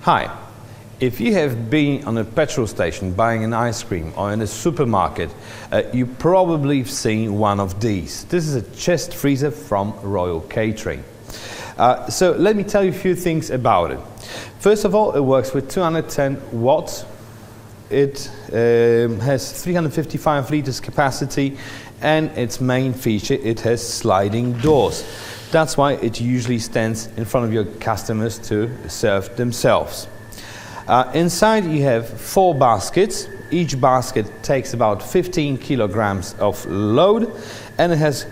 Hi, if you have been on a petrol station buying an ice cream or in a supermarket, you probably have seen one of these. This is a chest freezer from Royal Catering. So let me tell you a few things about it. First of all, it works with 210 watts. It has 355 liters capacity, and its main feature, it has sliding doors. That's why it usually stands in front of your customers to serve themselves. Inside you have 4 baskets. Each basket takes about 15 kilograms of load, and it has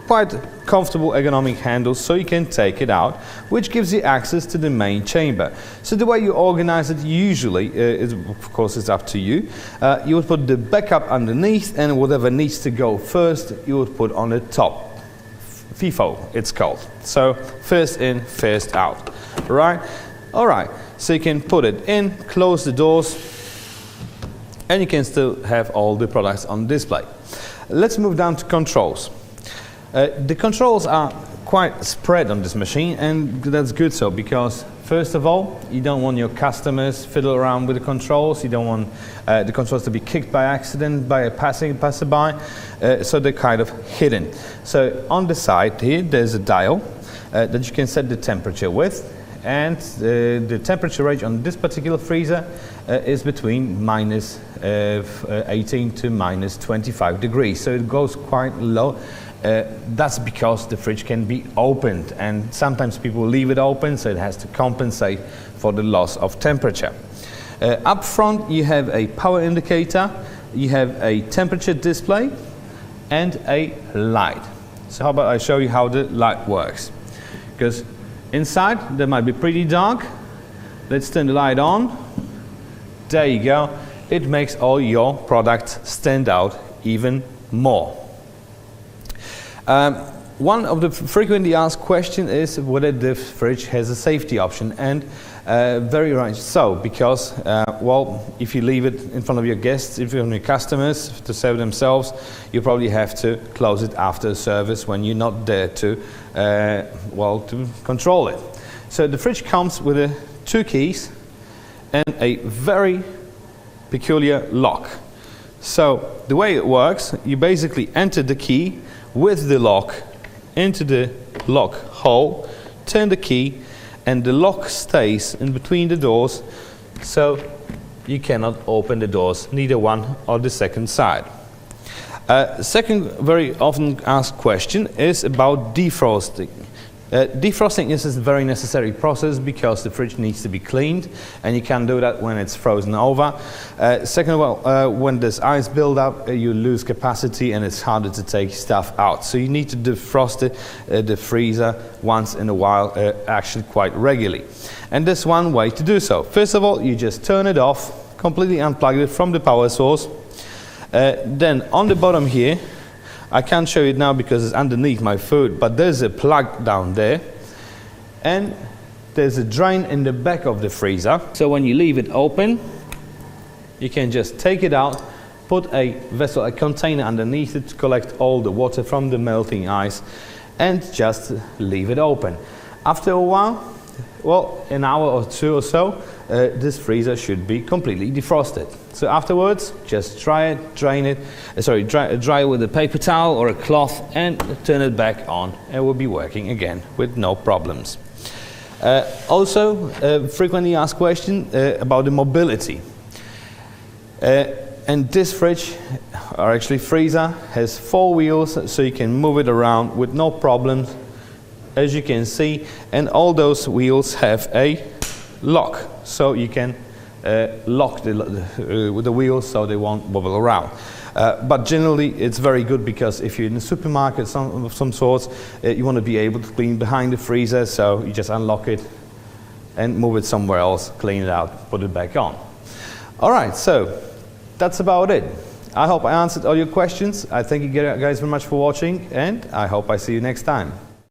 quite comfortable ergonomic handles so you can take it out, which gives you access to the main chamber. So the way you organize it usually, of course it's up to you, you would put the backup underneath, and whatever needs to go first you would put on the top. FIFO it's called. So first in, first out. Right? Alright, so you can put it in, close the doors, and you can still have all the products on display. Let's move down to controls. The controls are quite spread on this machine, and that's good so, because first of all, you don't want your customers fiddle around with the controls. You don't want the controls to be kicked by accident by a passerby, so they're kind of hidden. So on the side here, there's a dial that you can set the temperature with, and the temperature range on this particular freezer is between minus 18 to minus 25 degrees, so it goes quite low. That's because the fridge can be opened, and sometimes people leave it open, so it has to compensate for the loss of temperature. Up front you have a power indicator, you have a temperature display and a light. So how about I show you how the light works, because inside there might be pretty dark. Let's turn the light on. There you go. It makes all your products stand out even more. One of the frequently asked questions is whether the fridge has a safety option, and very right so, because well, if you leave it in front of your guests, in front of your customers to serve themselves, you probably have to close it after service when you're not there to well, to control it. So the fridge comes with 2 keys and a very peculiar lock. So the way it works, you basically enter the key with the lock into the lock hole, turn the key, and the lock stays in between the doors, so you cannot open the doors, neither one or the second side. Second very often asked question is about defrosting. Defrosting is a very necessary process because the fridge needs to be cleaned, and you can't do that when it's frozen over. Second of all, when there's ice build up, you lose capacity and it's harder to take stuff out. So you need to defrost the freezer once in a while, actually quite regularly. And there's one way to do so. First of all, you just turn it off, completely unplug it from the power source. Then on the bottom here, I can't show it now because it's underneath my food, but there's a plug down there, and there's a drain in the back of the freezer. So when you leave it open, you can just take it out, put a vessel, a container underneath it to collect all the water from the melting ice, and just leave it open. After a while, well, an hour or 2 or so, this freezer should be completely defrosted. So afterwards, just dry it, drain it, dry it with a paper towel or a cloth, and turn it back on, and it will be working again with no problems. Also, frequently asked question about the mobility. And this fridge, or actually freezer, has 4 wheels, so you can move it around with no problems, as you can see, and all those wheels have a lock, so you can lock with the wheels so they won't wobble around. But generally it's very good, because if you're in a supermarket of some sorts, you want to be able to clean behind the freezer, so you just unlock it and move it somewhere else, clean it out, put it back on. Alright, so that's about it. I hope I answered all your questions. I thank you guys very much for watching, and I hope I see you next time.